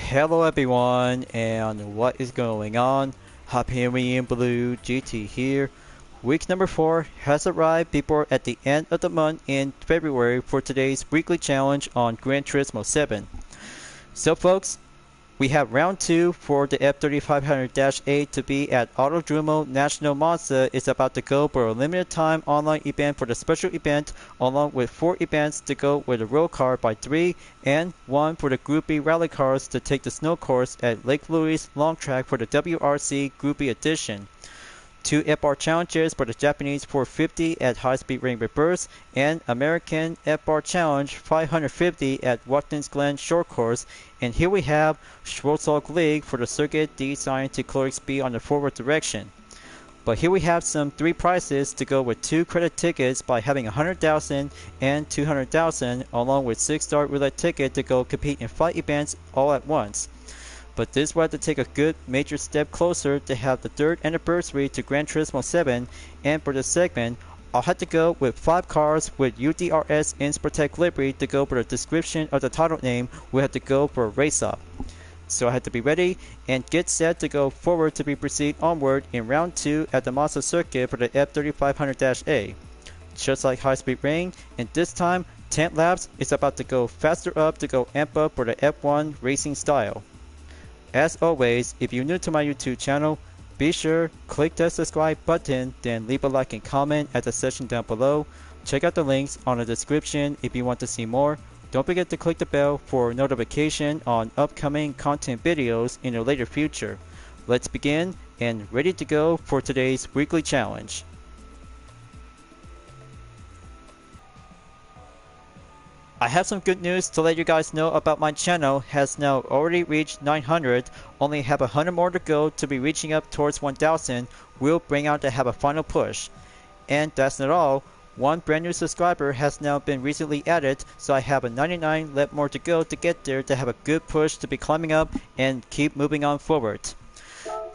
Hello everyone, and what is going on? Hyperion-Blue-GT here. Week number 4 has arrived before at the end of the month in February for today's weekly challenge on Gran Turismo 7. So folks, we have round 2 for the F3500-8 to be at Autodromo National Monza. Is about to go for a limited time online event for the special event, along with 4 events to go with a road car by 3 and 1 for the Group B rally cars to take the snow course at Lake Louise Long Track for the W.R.C. Group B edition. 2 FR challenges for the Japanese 450 at High Speed Ring Reverse and American FR Challenge 550 at Watkins Glen Short Course. And here we have Schwarzkopf League for the circuit designed to clear speed on the forward direction. But here we have some 3 prizes to go with 2 credit tickets by having 100,000 and 200,000, along with 6-star roulette ticket to go compete in 5 events all at once. But this will have to take a good major step closer to have the 3rd anniversary to Gran Turismo 7, and for this segment, I'll have to go with 5 cars with U.D.R.S. iNSport livery to go for the description of the title name. We'll have to go for a race-up. So I have to be ready and get set to go forward to be proceed onward in round 2 at the Monza circuit for the F3500-A. Just like High Speed Ring, and this time 10 laps is about to go faster up to go amp up for the F1 racing style. As always, if you're new to my YouTube channel, be sure click the subscribe button, then leave a like and comment at the section down below. Check out the links on the description if you want to see more. Don't forget to click the bell for notification on upcoming content videos in the later future. Let's begin and ready to go for today's weekly challenge. I have some good news to let you guys know about. My channel has now already reached 900, only have 100 more to go to be reaching up towards 1000. We'll bring out to have a final push. And that's not all, one brand new subscriber has now been recently added, so I have a 99 left more to go to get there to have a good push to be climbing up and keep moving on forward.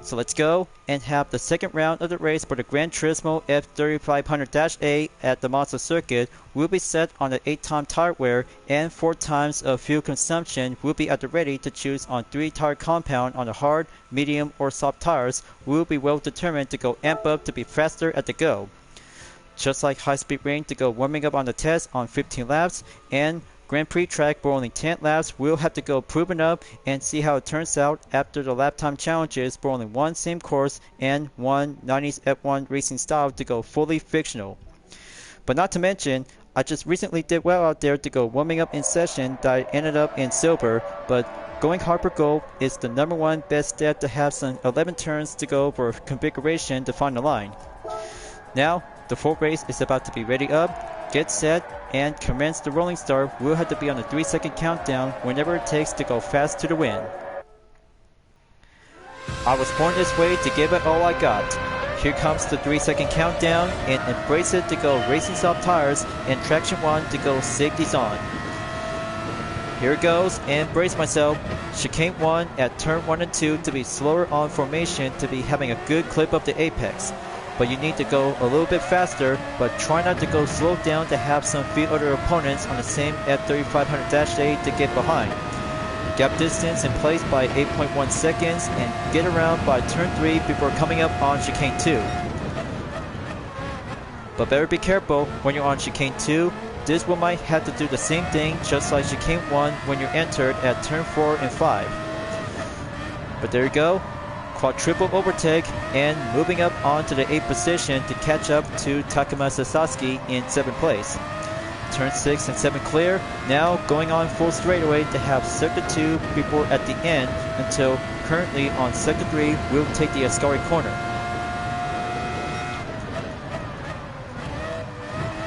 So let's go and have the second round of the race for the Gran Turismo F3500-A at the Monza circuit. Will be set on the 8-time tire wear and 4 times of fuel consumption. Will be at the ready to choose on 3 tire compound on the hard, medium, or soft tires. Will be well determined to go amp up to be faster at the go. Just like High Speed Ring to go warming up on the test on 15 laps, and Grand Prix track for only 10 laps. We'll have to go proving up and see how it turns out after the lap time challenges for only 1 same course and 1 90s F1 racing style to go fully fictional. But not to mention, I just recently did well out there to go warming up in session that I ended up in silver, but going hard for gold is the #1 best step to have some 11 turns to go for configuration to find the line. Now, the full race is about to be ready up, get set, and commence the rolling start. We'll have to be on a 3-second countdown whenever it takes to go fast to the win. I was born this way to give it all I got. Here comes the 3-second countdown, and embrace it to go racing soft tires and traction 1 to go safeties on. Here it goes, and brace myself. Chicane 1 at turn 1 and 2 to be slower on formation to be having a good clip up the apex. But you need to go a little bit faster, but try not to go slow down to have some few other opponents on the same F3500-8 to get behind. Gap distance in place by 8.1 seconds and get around by turn 3 before coming up on chicane 2. But better be careful when you're on chicane 2. This one might have to do the same thing just like chicane 1 when you're entered at turn 4 and 5. But there you go. Quadruple overtake and moving up onto the 8th position to catch up to Takuma Sasaki in 7th place. Turn 6 and 7 clear, now going on full straightaway to have sector 2 before at the end until currently on sector 3 we'll take the Ascari corner.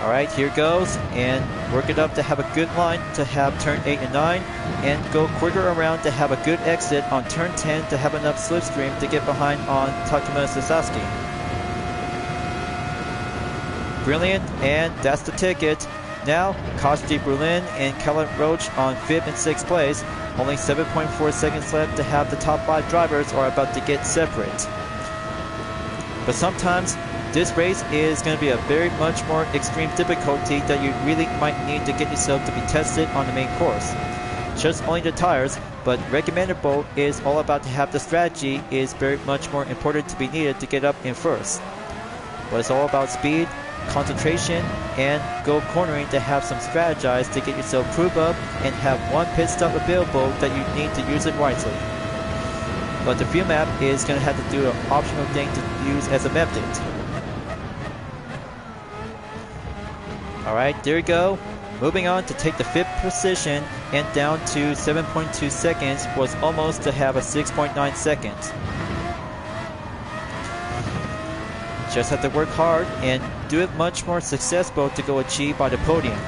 Alright, here goes, and work it up to have a good line to have turn 8 and 9, and go quicker around to have a good exit on turn 10 to have enough slipstream to get behind on Takuma Sasaki. Brilliant, and that's the ticket. Now, Kosti Berlin and Kellen Roach on 5th and 6th place. Only 7.4 seconds left to have the top 5 drivers are about to get separate. But sometimes, this race is going to be a very much more extreme difficulty that you really might need to get yourself to be tested on the main course. just only the tires, but recommendable is all about to have the strategy is very much more important to be needed to get up in first. But it's all about speed, concentration, and go cornering to have some strategize to get yourself prove up and have one pit stop available that you need to use it wisely. But the field map is going to have to do an optional thing to use as a method. Alright, there you go. Moving on to take the 5th position and down to 7.2 seconds was almost to have a 6.9 seconds. Just have to work hard and do it much more successful to go achieve by the podium.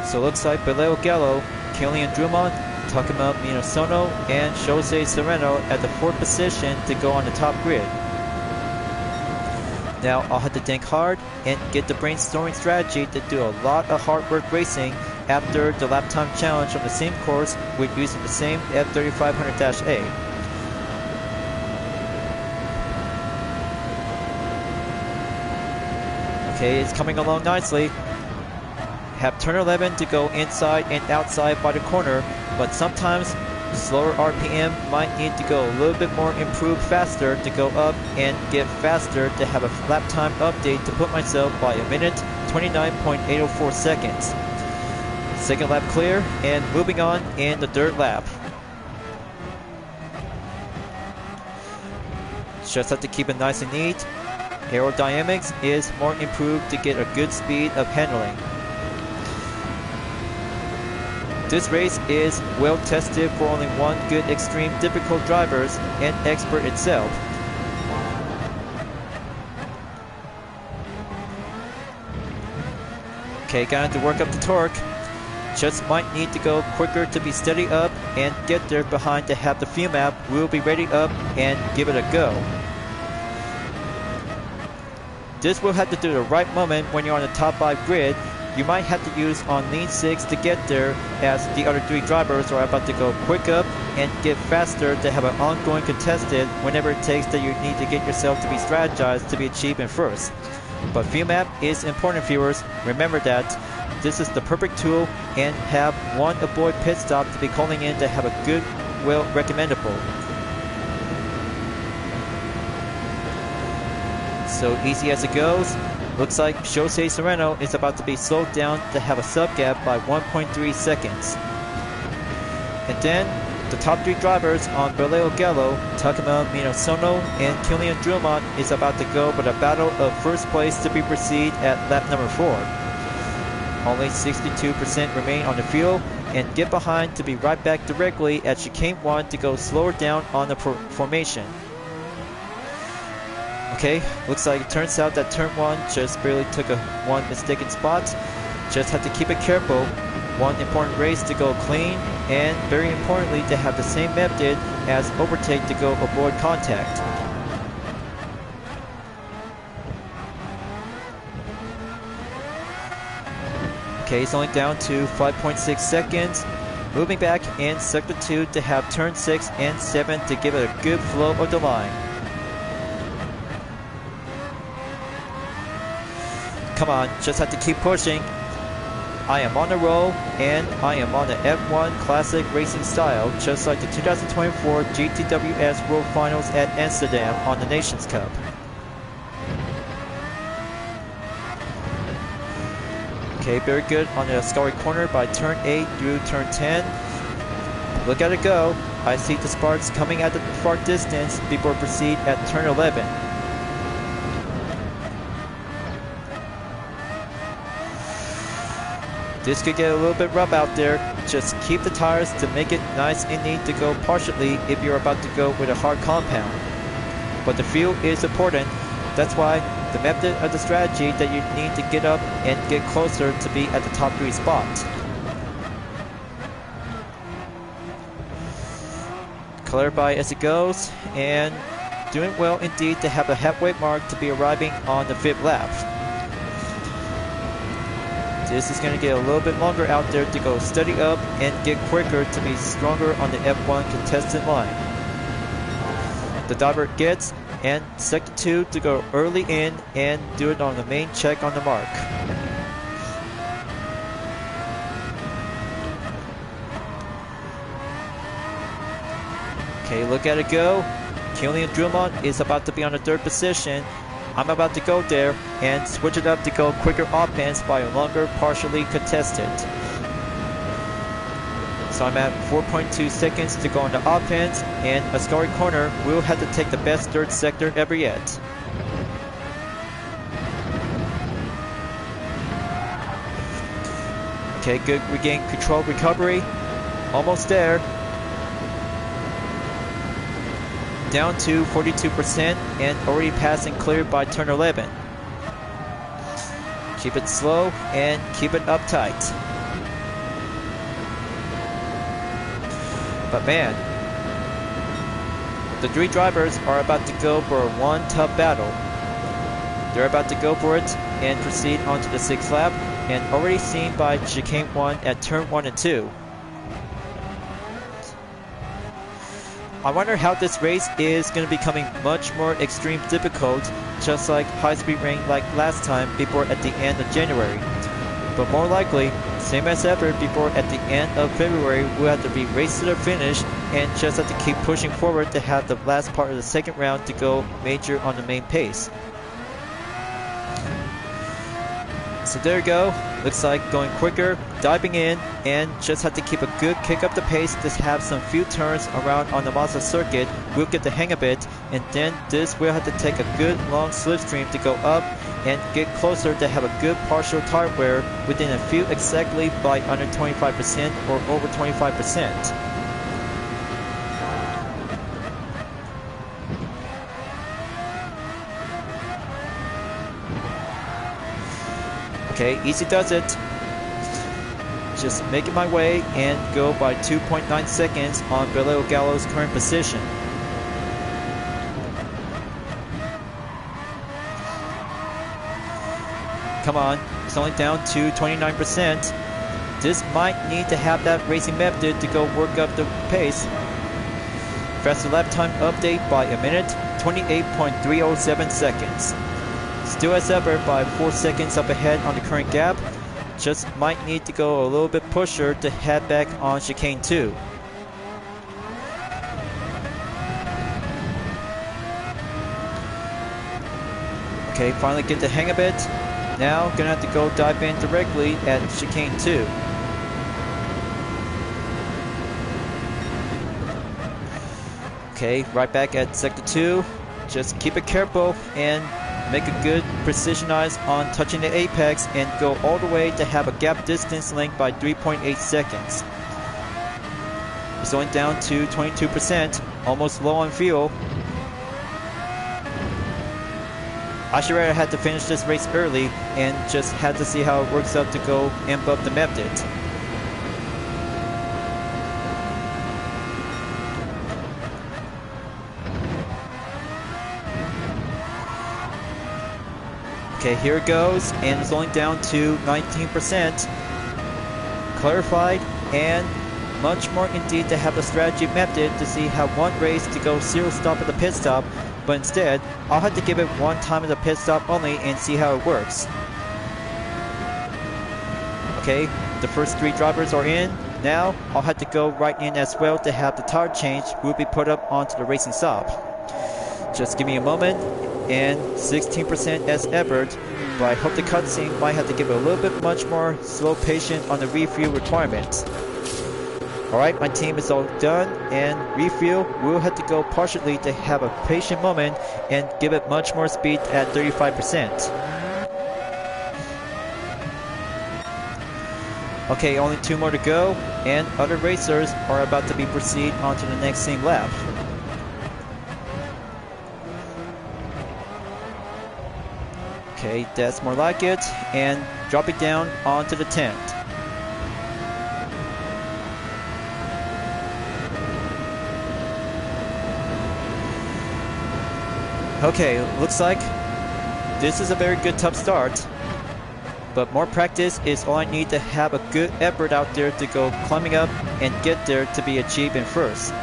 So it looks like Beleo Gallo, Killian Drummond, Takuma Minasono, and Jose Serrano at the 4th position to go on the top grid. Now I'll have to think hard and get the brainstorming strategy to do a lot of hard work racing after the lap time challenge on the same course with using the same F3500-A. Okay, it's coming along nicely. Have turn 11 to go inside and outside by the corner, but sometimes slower RPM might need to go a little bit more improved faster to go up and get faster to have a lap time update to put myself by a minute 29.804 seconds. Second lap clear and moving on in the 3rd lap. Just have to keep it nice and neat. Aerodynamics is more improved to get a good speed of handling. This race is well tested for only one good extreme difficult drivers and expert itself. Okay, gonna have to work up the torque. Just might need to go quicker to be steady up and get there behind to have the fuel map. We'll be ready up and give it a go. This will have to do the right moment when you're on the top 5 grid. You might have to use on lean 6 to get there as the other 3 drivers are about to go quick up and get faster to have an ongoing contested whenever it takes that you need to get yourself to be strategized to be achieved in first. But fuel map is important, viewers. Remember that this is the perfect tool and have one avoid pit stop to be calling in to have a good, well recommendable. So easy as it goes. Looks like Jose Serrano is about to be slowed down to have a sub gap by 1.3 seconds. And then the top 3 drivers on Beleo Gallo, Takuma Minasono, and Killian Drummond is about to go with a battle of first place to be proceed at lap number 4. Only 62% remain on the field and get behind to be right back directly at chicane 1 to go slower down on the formation. Okay, looks like it turns out that turn 1 just barely took one mistaken spot. Just have to keep it careful. One important race to go clean, and very importantly to have the same method as overtake to go avoid contact. Okay, it's only down to 5.6 seconds. Moving back in sector 2 to have turn 6 and 7 to give it a good flow of the line. Come on, just have to keep pushing. I am on a roll, and I am on the F1 Classic racing style, just like the 2024 GTWS World Finals at Amsterdam on the Nations Cup. Okay, very good on the Ascari corner by turn 8 through turn 10. Look at it go. I see the sparks coming at the far distance before proceed at turn 11. This could get a little bit rough out there. Just keep the tires to make it nice and neat to go partially if you're about to go with a hard compound. But the fuel is important. That's why the method of the strategy that you need to get up and get closer to be at the top 3 spot. Clarify as it goes, and doing well indeed to have a halfway mark to be arriving on the 5th lap. This is going to get a little bit longer out there to go steady up and get quicker to be stronger on the F1 contestant line. The driver gets and sector 2 to go early in and do it on the main check on the mark. Okay, look at it go. Killian Drummond is about to be on the 3rd position. I'm about to go there and switch it up to go quicker offense by a longer partially contested. So I'm at 4.2 seconds to go on the offense, and Ascari Corner will have to take the best 3rd sector ever yet. Okay, good regain control recovery. Almost there. Down to 42% and already passing clear by turn 11. Keep it slow and keep it uptight. But man, the 3 drivers are about to go for one tough battle. They're about to go for it and proceed onto the 6th lap, and already seen by chicane 1 at turn 1 and 2. I wonder how this race is going to be becoming much more extreme difficult, just like high speed rain like last time before at the end of January. But more likely, same as ever before at the end of February, we'll have to be raced to the finish and just have to keep pushing forward to have the last part of the 2nd round to go major on the main pace. So there you go, looks like going quicker, diving in, and just have to keep a good kick up the pace to have some few turns around on the Mazda circuit. We'll get the hang of it, and then this will have to take a good long slipstream to go up and get closer to have a good partial tire wear within a few exactly by under 25% or over 25%. Okay, easy does it. Just making my way and go by 2.9 seconds on Beleo Gallo's current position. Come on, it's only down to 29%. This might need to have that racing method to go work up the pace. Faster lap time update by a minute, 28.307 seconds. Still as ever by 4 seconds up ahead on the current gap. Just might need to go a little bit pusher to head back on chicane 2. Okay, finally get the hang of it. Now gonna have to go dive in directly at chicane 2. Okay, right back at sector 2. Just keep it careful and make a good precision eyes on touching the apex and go all the way to have a gap distance length by 3.8 seconds. It's only down to 22%, almost low on fuel. I should rather had to finish this race early and just had to see how it works out to go amp up the method. Okay, here it goes, and it's only down to 19%. Clarified, and much more indeed to have a strategy method to see how one race to go 0 stop at the pit stop, but instead, I'll have to give it one time at the pit stop only and see how it works. Okay, the first 3 drivers are in. Now, I'll have to go right in as well to have the tire change will be put up onto the racing stop. Just give me a moment. And 16% as ever, but I hope the cutscene might have to give it a little bit much more slow patient on the refuel requirements. Alright, my team is all done, and refuel will have to go partially to have a patient moment and give it much more speed at 35%. Okay, only 2 more to go, and other racers are about to be proceed onto the next same lap. Okay, that's more like it, and drop it down onto the tent. Okay, looks like this is a very good tough start, but more practice is all I need to have a good effort out there to go climbing up and get there to be achieved in first.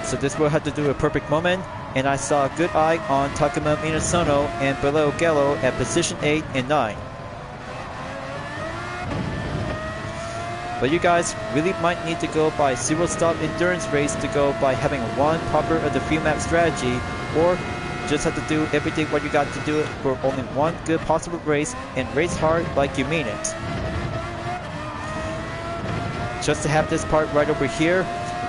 So this will have to do a perfect moment, and I saw a good eye on Takuma Minasono and Beleo Gallo at position 8 and 9. But you guys really might need to go by zero stop endurance race to go by having one proper of the few map strategy, or just have to do everything what you got to do it for only one good possible race and race hard like you mean it. Just to have this part right over here,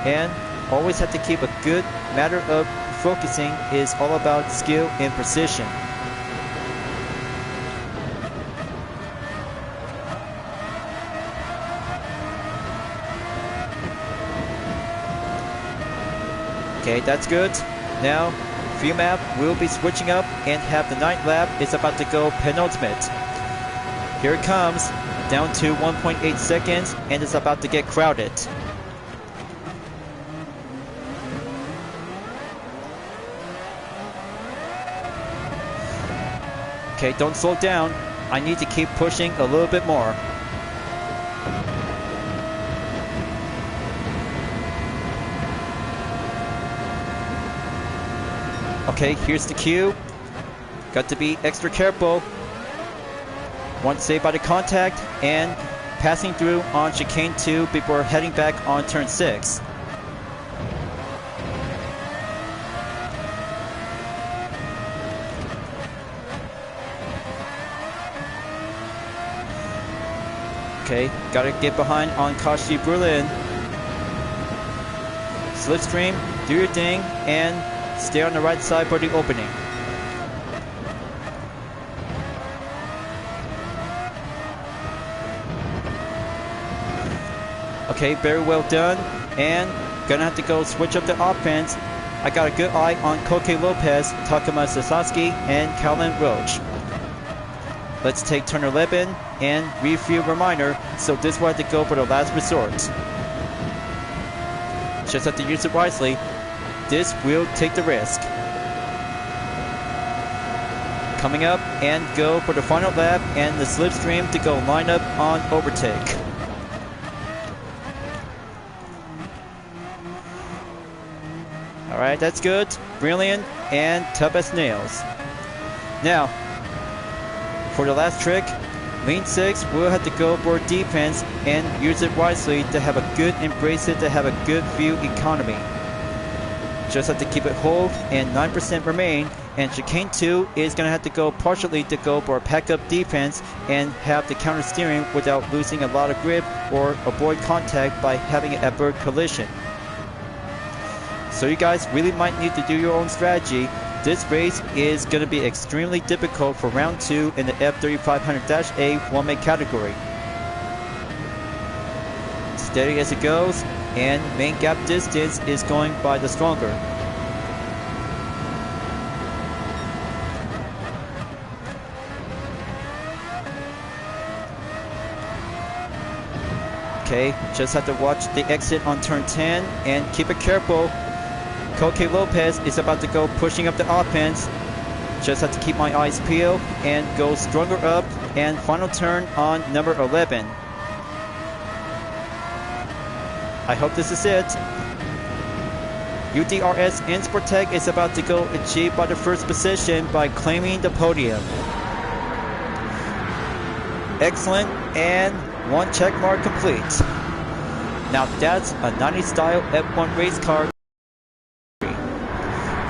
and always have to keep a good matter of focusing is all about skill and precision. Okay, that's good. Now, few map will be switching up and have the ninth lap is about to go penultimate. Here it comes, down to 1.8 seconds, and it's about to get crowded. Okay, don't slow down. I need to keep pushing a little bit more. Okay, here's the cue. Got to be extra careful. One saved by the contact and passing through on chicane 2 before heading back on turn 6. Okay, gotta get behind on Kashi Berlin. Slipstream, do your thing, and stay on the right side for the opening. Okay, very well done. And gonna have to go switch up the offense. I got a good eye on Koke Lopez, Takuma Sasaki, and Calvin Roach. Let's take turn 11 and refuel reminder, so this will have to go for the last resort. Just have to use it wisely. This will take the risk. Coming up and go for the final lap and the slipstream to go line up on overtake. Alright, that's good. Brilliant and tough as nails. Now, for the last trick, Lane 6 will have to go for defense and use it wisely to have a good embrace it to have a good fuel economy. Just have to keep it hold and 9% remain, and chicane 2 is going to have to go partially to go for a pack up defense and have the counter steering without losing a lot of grip or avoid contact by having an avert collision. So you guys really might need to do your own strategy. This race is going to be extremely difficult for round 2 in the F3500-A 1-make category. Steady as it goes, and main gap distance is going by the stronger. Okay, just have to watch the exit on turn 10 and keep it careful. Koke Lopez is about to go pushing up the offense. Just have to keep my eyes peeled and go stronger up, and final turn on number 11. I hope this is it. U.D.R.S. iNSport Tech is about to go achieve by the first position by claiming the podium. Excellent, and one check mark complete. Now that's a 90s style F1 race car.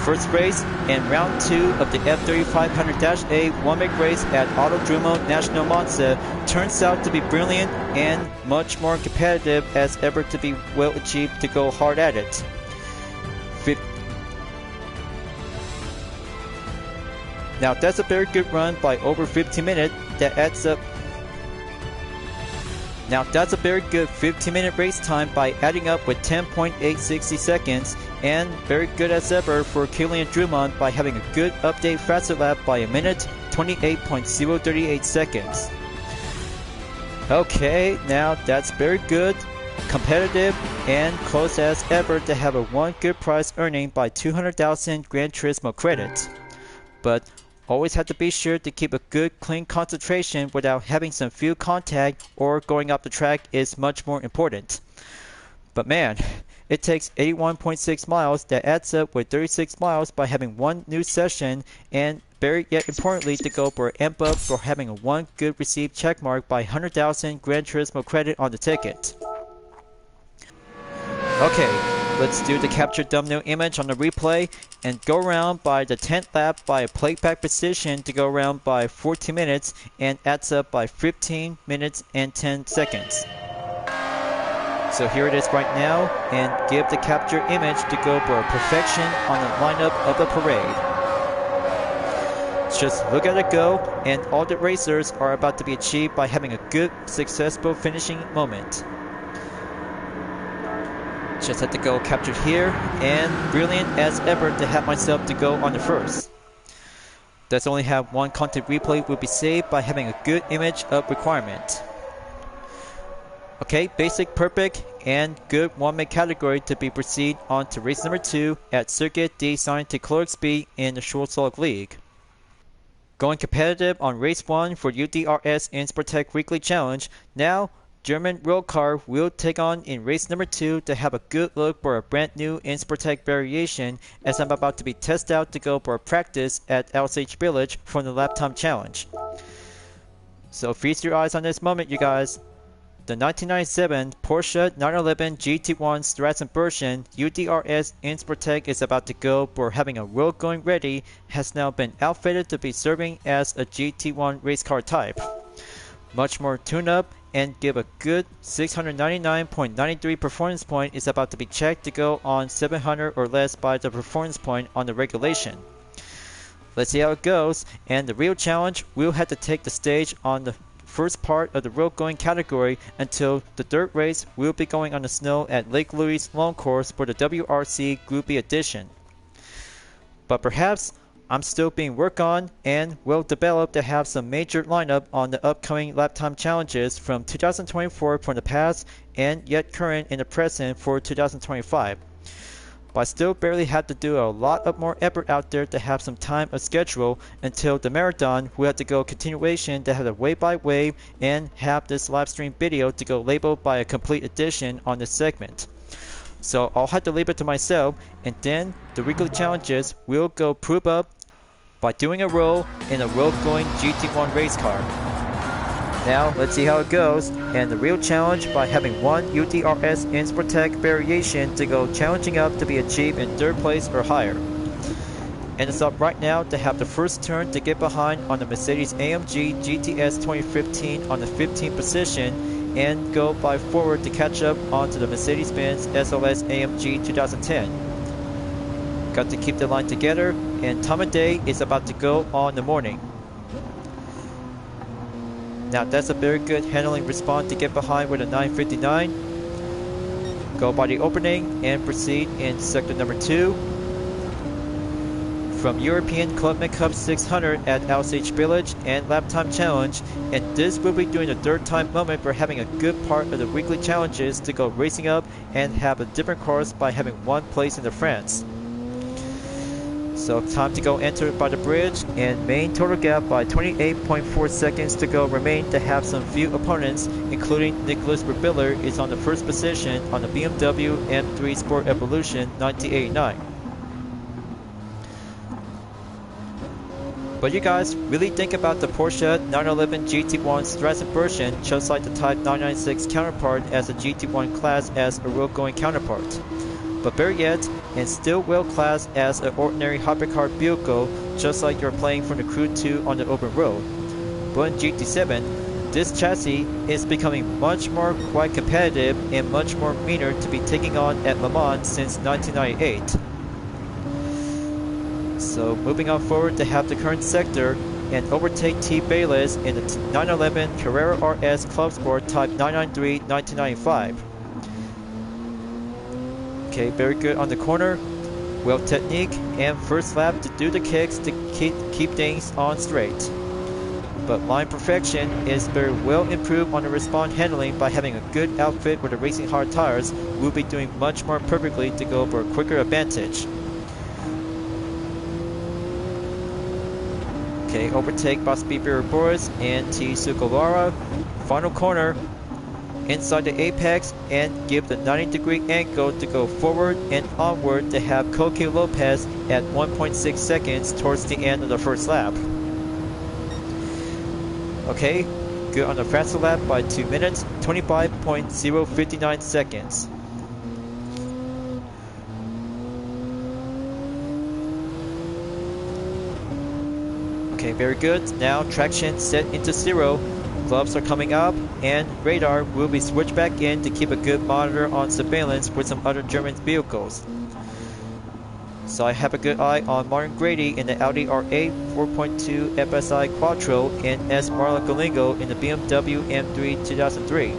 First race in round 2 of the F3500-A 1-make race at Autodromo National Monza turns out to be brilliant and much more competitive as ever to be well achieved to go hard at it. Now that's a very good run by over 15 minutes that adds up. Now that's a very good 15-minute race time by adding up with 10.860 seconds, and very good as ever for Kilian Drummond by having a good update faster lap by a minute, 28.038 seconds. Okay, now that's very good, competitive, and close as ever to have a one good prize earning by 200,000 Gran Turismo credits. But always have to be sure to keep a good clean concentration without having some fuel contact or going off the track is much more important. But man, it takes 81.6 miles that adds up with 36 miles by having one new session, and very yet importantly to go for an amp up for having a one good received checkmark by 100,000 Gran Turismo credit on the ticket. Okay, let's do the capture thumbnail image on the replay and go around by the 10th lap by a playback position to go around by 14 minutes and adds up by 15 minutes and 10 seconds. So here it is right now, and give the capture image to go for perfection on the lineup of the parade. Just look at it go, and all the racers are about to be achieved by having a good, successful finishing moment. Just had to go captured here, and brilliant as ever to have myself to go on the first. Does only have one content replay will be saved by having a good image of requirement. Okay, basic, perfect, and good 1-minute category to be proceed on to race number 2 at Circuit de Saint-Eclair Speed in the Short Slog League. Going competitive on race 1 for U.D.R.S. iNSport Weekly Challenge. Now, German Road Car will take on in race number 2 to have a good look for a brand new iNSport variation, as I'm about to be tested out to go for a practice at LSH Village for the lap time challenge. So feast your eyes on this moment, you guys. The 1997 Porsche 911 GT1 Strassen version U.D.R.S. iNSport is about to go for having a road going ready, has now been outfitted to be serving as a GT1 race car type. Much more tune-up and give a good 699.93 performance point is about to be checked to go on 700 or less by the performance point on the regulation. Let's see how it goes, and the real challenge will have to take the stage on the first part of the road going category until the dirt race will be going on the snow at Lake Louise Long Course for the WRC Group B edition. But perhaps I'm still being worked on and will develop to have some major lineup on the upcoming lap time challenges from 2024 from the past and yet current in the present for 2025. But I still barely have to do a lot of more effort out there to have some time of schedule until the marathon. We have to go continuation to have a wave by wave and have this live stream video to go labeled by a complete edition on this segment. So I'll have to leave it to myself, and then the weekly challenges will go prove up by doing a roll in a road going GT1 race car. Now let's see how it goes, and the real challenge by having one U.D.R.S. iNSport variation to go challenging up to be achieved in 3rd place or higher. And it's up right now to have the first turn to get behind on the Mercedes-AMG GTS 2015 on the 15th position and go by forward to catch up onto the Mercedes-Benz SLS AMG 2010. Got to keep the line together, and time of day is about to go on the morning. Now that's a very good handling response to get behind with a 959. Go by the opening and proceed in sector number 2. From European Club Cup 600 at LSH Village and Lap Time Challenge, and this will be doing the 3rd time moment for having a good part of the weekly challenges to go racing up and have a different course by having 1 place in the France. So time to go enter by the bridge, and main total gap by 28.4 seconds to go remain to have some few opponents, including Nicholas Rebiller is on the 1st position on the BMW M3 Sport Evolution 1989. But you guys really think about the Porsche 911 GT1 Strassen version just like the Type 996 counterpart as a GT1 class as a road going counterpart. But better yet, and still well classed as an ordinary hypercar vehicle, just like you're playing from the Crew 2 on the open road. But in GT7, this chassis is becoming much more quite competitive and much more meaner to be taking on at Le Mans since 1998. So moving on forward to have the current sector and overtake T. Bayless in the 911 Carrera RS Club Sport Type 993 1995. Okay, very good on the corner, well technique, and first lap to do the kicks to keep things on straight. But line perfection is very well improved on the response handling by having a good outfit with the racing hard tires. We'll be doing much more perfectly to go for a quicker advantage. Okay, overtake by Speedbearer Boris and T. Sukalara. Final corner. Inside the apex and give the 90-degree angle to go forward and onward to have Coque Lopez at 1.6 seconds towards the end of the first lap. Okay, good on the faster lap by 2 minutes, 25.059 seconds. Okay, very good. Now traction set into 0. Gloves are coming up, and radar will be switched back in to keep a good monitor on surveillance with some other German vehicles. So I have a good eye on Martin Grady in the Audi R8 4.2 FSI Quattro and S. Marlon Galingo in the BMW M3 2003.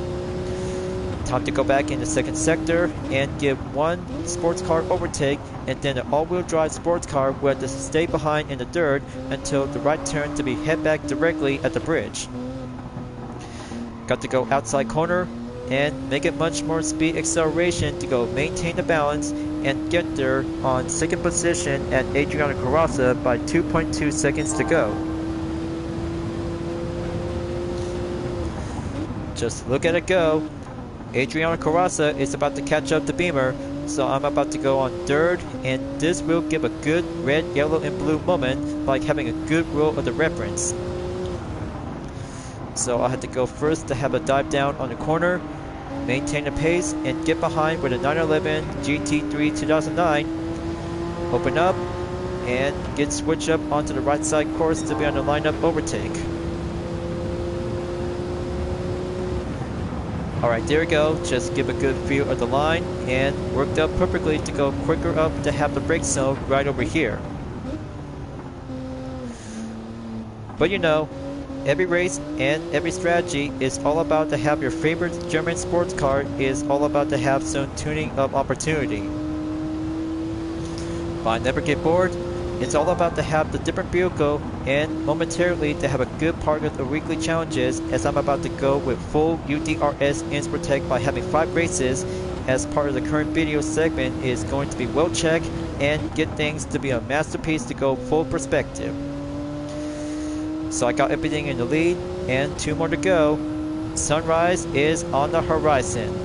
Time to go back in the second sector and give one sports car overtake, and then an all-wheel drive sports car will have to stay behind in the third until the right turn to be head back directly at the bridge. Got to go outside corner and make it much more speed acceleration to go maintain the balance and get there on second position at Adriano Carrozza by 2.2 seconds to go. Just look at it go. Adriano Carrozza is about to catch up to Beamer, so I'm about to go on third, and this will give a good red, yellow, and blue moment, like having a good roll of the reference. So I had to go first to have a dive down on the corner, maintain the pace, and get behind with a 911 GT3 2009. Open up, and get switched up onto the right side course to be on the lineup overtake. Alright, there we go. Just give a good feel of the line, and worked up perfectly to go quicker up to have the brake zone right over here. But you know, every race and every strategy is all about to have your favorite German sports car is all about to have some tuning up opportunity. But I never get bored. It's all about to have the different vehicle and momentarily to have a good part of the weekly challenges, as I'm about to go with full U.D.R.S. iNSport Tech by having 5 races, as part of the current video segment is going to be well checked and get things to be a masterpiece to go full perspective. So I got everything in the lead and 2 more to go. Sunrise is on the horizon.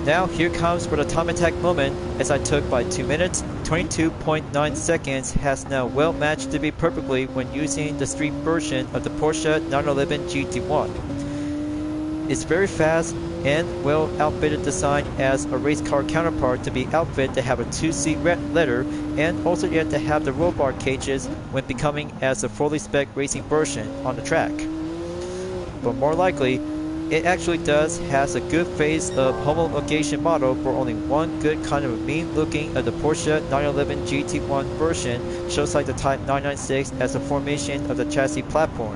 Now here comes where the time attack moment, as I took by 2 minutes, 22.9 seconds, has now well matched to be perfectly when using the street version of the Porsche 911 GT1. It's very fast and well outfitted, design as a race car counterpart to be outfitted to have a 2-seat leather and also yet to have the roll bar cages when becoming as a fully spec racing version on the track. But more likely, it actually has a good phase of homologation model for only one good kind of mean looking of the Porsche 911 GT1 version, shows like the Type 996 as a formation of the chassis platform.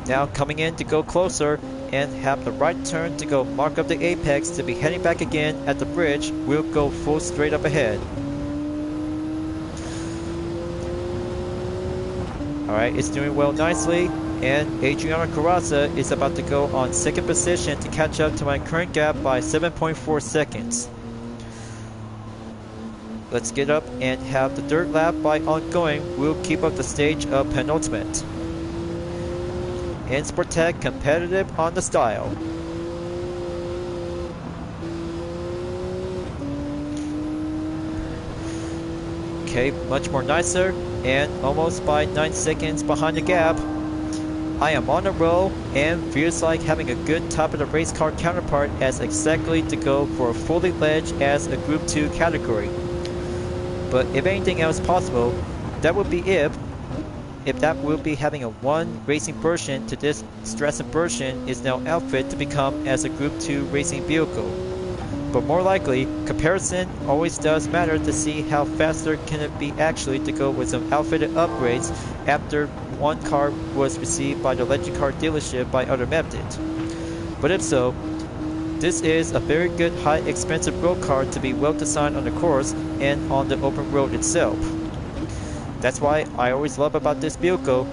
Now coming in to go closer and have the right turn to go mark up the apex to be heading back again at the bridge, we'll go full straight up ahead. Alright, it's doing well nicely, and Adriano Carrozza is about to go on second position to catch up to my current gap by 7.4 seconds. Let's get up and have the third lap by ongoing. We'll keep up the stage of penultimate. iNSport Tech competitive on the style. Okay, much more nicer, and almost by 9 seconds behind the gap. I am on a roll and feels like having a good top of the race car counterpart, as exactly to go for a fully ledge as a Group 2 category. But if anything else possible, that would be if that will be having a 1 racing version to this Strassen version is now outfit to become as a Group 2 racing vehicle. But more likely, comparison always does matter to see how faster can it be actually to go with some outfitted upgrades after one car was received by the Legend Car dealership by other method. But if so, this is a very good high expensive road car to be well designed on the course and on the open road itself. That's why I always love about this vehicle.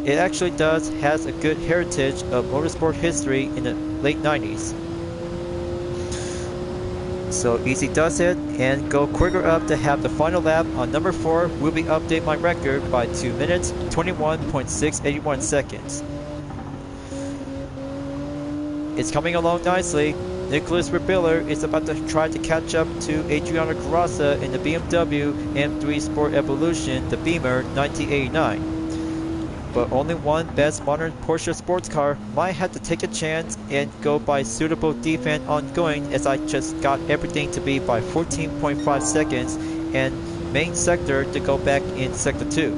It actually has a good heritage of motorsport history in the late 90s. So easy does it, and go quicker up to have the final lap on number 4 will be update my record by 2 minutes 21.681 seconds. It's coming along nicely. Nicholas Rebiller is about to try to catch up to Adriano Carrozza in the BMW M3 Sport Evolution, the Beamer 1989. but only one best modern Porsche sports car might have to take a chance and go by suitable defense ongoing, as I just got everything to be by 14.5 seconds and main sector to go back in sector 2.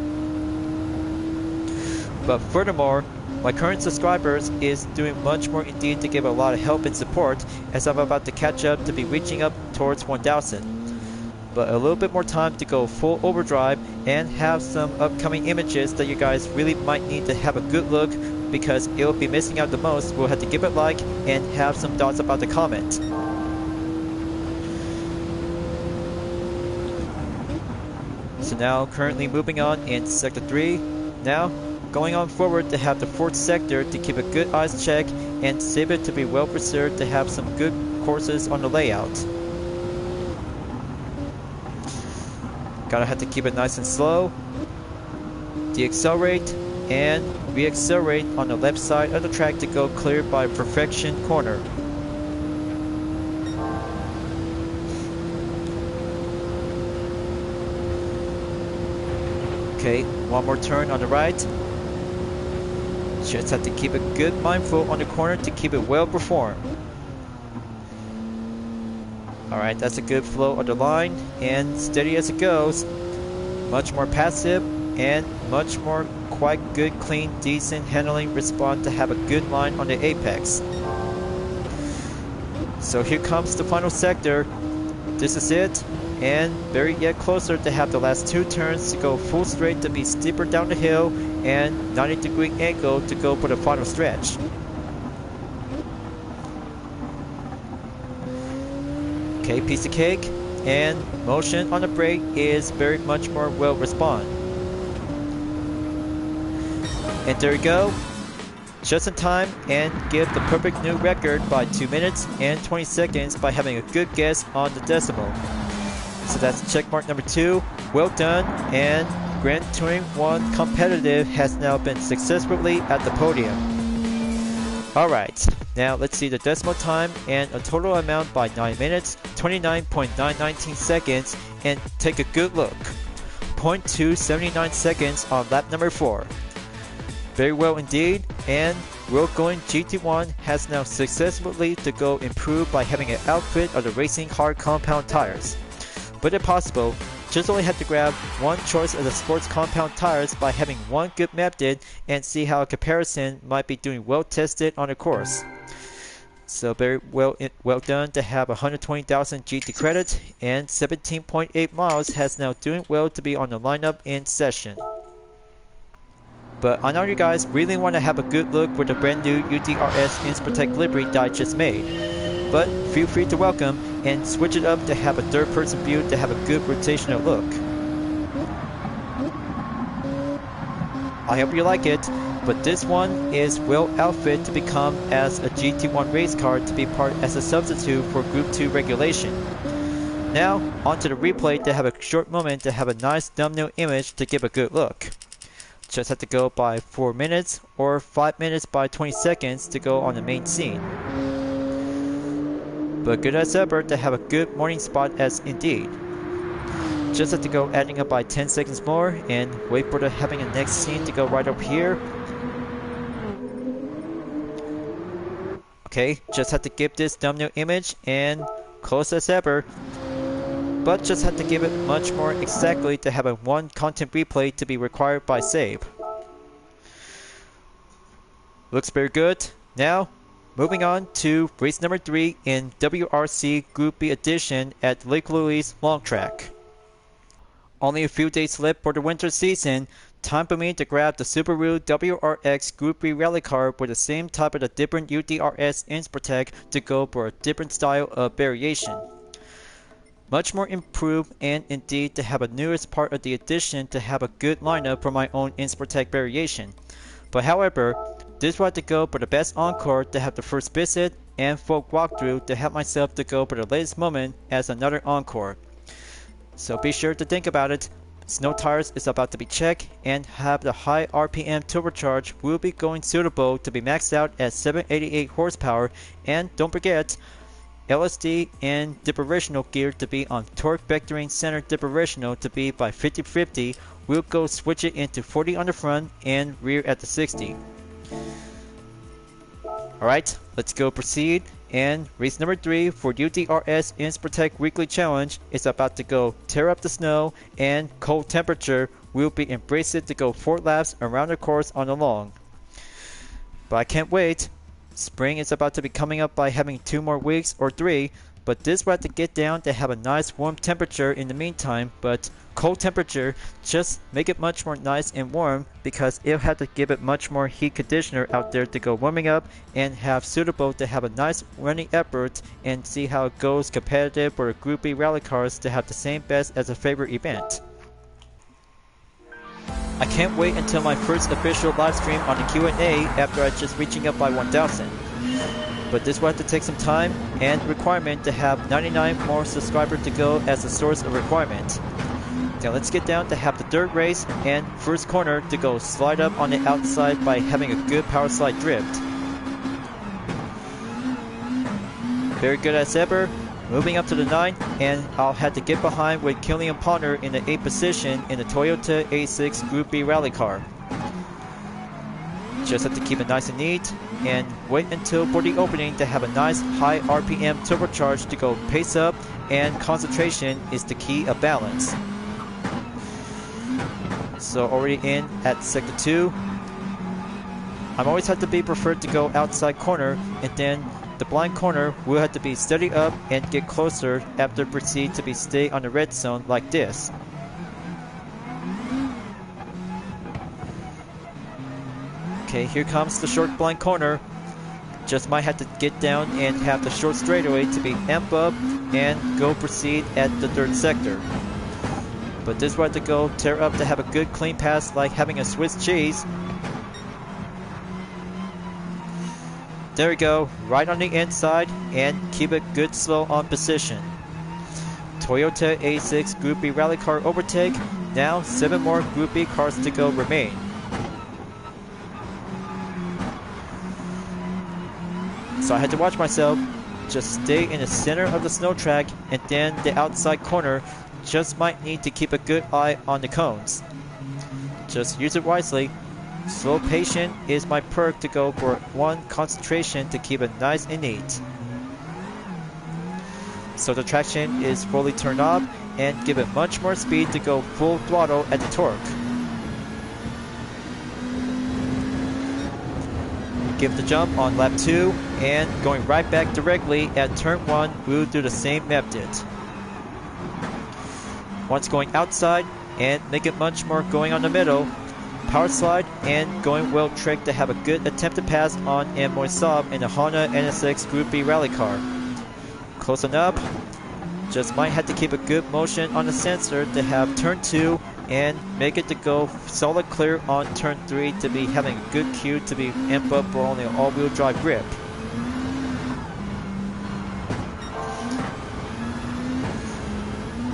But furthermore, my current subscribers is doing much more indeed to give a lot of help and support, as I'm about to catch up to be reaching up towards 1000. But a little bit more time to go full overdrive and have some upcoming images that you guys really might need to have a good look, because it will be missing out the most. We'll have to give it like and have some thoughts about the comment. So now currently moving on in sector 3. Now going on forward to have the 4th sector to keep a good eyes check and save it to be well preserved to have some good courses on the layout. Gotta have to keep it nice and slow. Deaccelerate and reaccelerate on the left side of the track to go clear by perfection corner. Okay, one more turn on the right. Just have to keep it good mindful on the corner to keep it well performed. Alright, that's a good flow of the line and steady as it goes. Much more passive and much more quite good, clean, decent handling response to have a good line on the apex. So here comes the final sector. This is it, and very yet closer to have the last 2 turns to go full straight to be steeper down the hill and 90-degree angle to go for the final stretch. Okay, piece of cake, and motion on the brake is very much more well respond. And there we go, just in time, and give the perfect new record by 2 minutes and 20 seconds by having a good guess on the decimal. So that's checkmark number 2, well done, and Gran Turismo competitive has now been successfully at the podium. Alright, now let's see the decimal time and a total amount by 9 minutes, 29.919 seconds, and take a good look. 0.279 seconds on lap number 4. Very well indeed, and Road Going GT1 has now successfully to go improve by having an outfit of the racing hard compound tires. But if possible, just only have to grab one choice of the sports compound tires by having one good method and see how a comparison might be doing well tested on the course. So very well done to have 120,000 GT credit, and 17.8 miles has now doing well to be on the lineup in session. But I know you guys really want to have a good look with the brand new U.D.R.S. iNSport livery that I just made. But feel free to welcome and switch it up to have a third-person view to have a good rotational look. I hope you like it, but this one is well outfit to become as a GT1 race car to be part as a substitute for Group 2 regulation. Now, onto the replay to have a short moment to have a nice thumbnail image to give a good look. Just have to go by 4 minutes or 5 minutes by 20 seconds to go on the main scene. But good as ever to have a good morning spot as indeed. Just have to go adding up by 10 seconds more and wait for the having a next scene to go right up here. Okay, just have to give this thumbnail image and close as ever. But just have to give it much more exactly to have a one content replay to be required by save. Looks very good. Now, moving on to race number 3 in WRC Group B edition at Lake Louise Long Track. Only a few days left for the winter season. Time for me to grab the Subaru WRX Group B rally car with the same type of the different U.D.R.S. iNSport to go for a different style of variation. Much more improved, and indeed to have a newest part of the edition to have a good lineup for my own iNSport variation. But however, this was to go for the best encore to have the first visit and full walkthrough to help myself to go for the latest moment as another encore. So be sure to think about it. Snow tires is about to be checked, and have the high RPM turbocharge will be going suitable to be maxed out at 788 horsepower, and don't forget LSD and differential gear to be on torque vectoring center differential to be by 50-50, we'll go switch it into 40 on the front and rear at the 60. Alright, let's go proceed. And race number 3 for U.D.R.S. iNSport Weekly Challenge is about to go tear up the snow and cold temperature. We'll be embraced to go 4 laps around the course on the long. But I can't wait. Spring is about to be coming up by having 2 more weeks or 3, but this will have to get down to have a nice warm temperature in the meantime, but cold temperature just make it much more nice and warm because it'll have to give it much more heat conditioner out there to go warming up and have suitable to have a nice running effort and see how it goes competitive for Group B rally cars to have the same best as a favorite event. I can't wait until my first official live stream on the Q&A after I just reaching up by 1,000. But this will have to take some time and requirement to have 99 more subscribers to go as a source of requirement. Now let's get down to have the dirt race and first corner to go slide up on the outside by having a good power slide drift. Very good as ever. Moving up to the 9th, and I'll have to get behind with Killian Ponder in the 8th position in the Toyota A6 Group B rally car. Just have to keep it nice and neat, and wait until for the opening to have a nice high RPM turbocharge to go pace up, and concentration is the key of balance. So already in at sector 2. I'm always have to be preferred to go outside corner, and then the blind corner will have to be steady up and get closer after proceed to be stay on the red zone like this. Okay, here comes the short blind corner. Just might have to get down and have the short straightaway to be amp up and go proceed at the 3rd sector. But this will have to go tear up to have a good clean pass like having a Swiss cheese. There we go, right on the inside, and keep it good slow on position. Toyota A6 Group B rally car overtake. Now 7 more Group B cars to go remain. So I had to watch myself. Just stay in the center of the snow track, and then the outside corner. Just might need to keep a good eye on the cones. Just use it wisely. Slow patient is my perk to go for 1 concentration to keep it nice and neat. So the traction is fully turned off and give it much more speed to go full throttle at the torque. Give the jump on lap 2 and going right back directly at turn 1 we'll do the same method. Once going outside and make it much more going on the middle. Power slide and going well trick to have a good attempt to pass on and Moisov in the Honda NSX Group B rally car. Close enough. Just might have to keep a good motion on the sensor to have turn 2 and make it to go solid clear on turn 3 to be having a good cue to be amp up for only an all-wheel drive grip.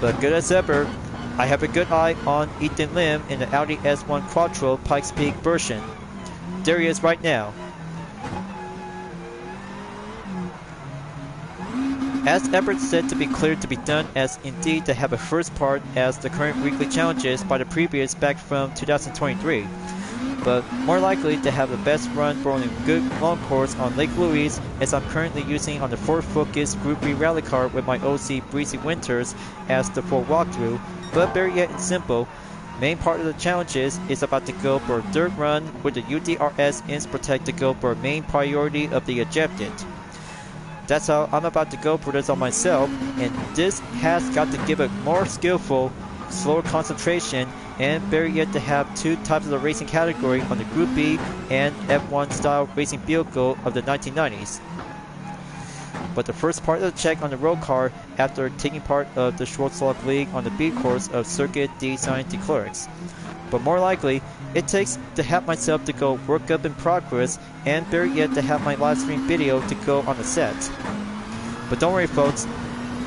But good as ever. I have a good eye on Ethan Lim in the Audi S1 Quattro Pikes Peak version. There he is right now. As efforts said to be cleared to be done as indeed to have a first part as the current weekly challenges by the previous back from 2023. But more likely to have the best run for only good long course on Lake Louise as I'm currently using on the Ford Focus Group B rally car with my OC Breezy Winters as the full walkthrough. But very yet and simple, main part of the challenges is about to go for a dirt run with the U.D.R.S. iNSport to go for main priority of the objective. That's how I'm about to go for this on myself, and this has got to give it more skillful, slower concentration, and very yet to have 2 types of the racing category on the Group B and F1 style racing vehicle of the 1990s. But the first part of the check on the road car after taking part of the Schwarzkopf League on the B course of Circuit de Saint-Eclairx. But more likely, it takes to have myself to go work up in progress and very yet to have my live stream video to go on the set. But don't worry folks,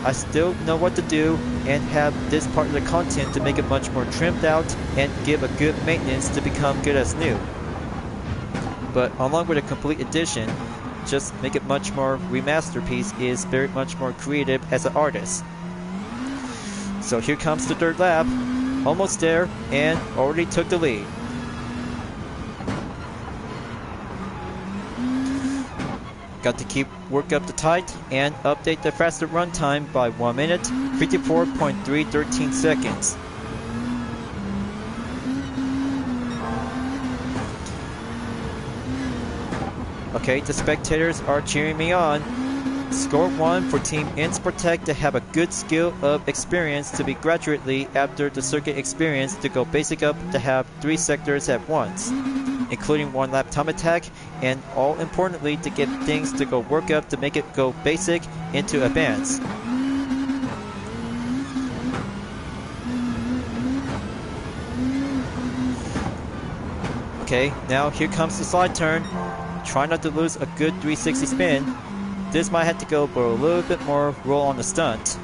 I still know what to do and have this part of the content to make it much more trimmed out and give a good maintenance to become good as new. But along with a complete edition, just make it much more remasterpiece is very much more creative as an artist. So here comes the 3rd lap. almost there, and already took the lead. Got to work up the tight and update the faster run time by 1 minute, 54.313 seconds. Okay, the spectators are cheering me on. Score 1 for Team iNSport to have a good skill of experience to be gradually after the circuit experience to go basic up to have 3 sectors at once, including 1 lap time attack, and all importantly to get things to go work up to make it go basic into advanced. Okay, now here comes the slide turn. Try not to lose a good 360 spin. This might have to go for a little bit more roll on the stunt,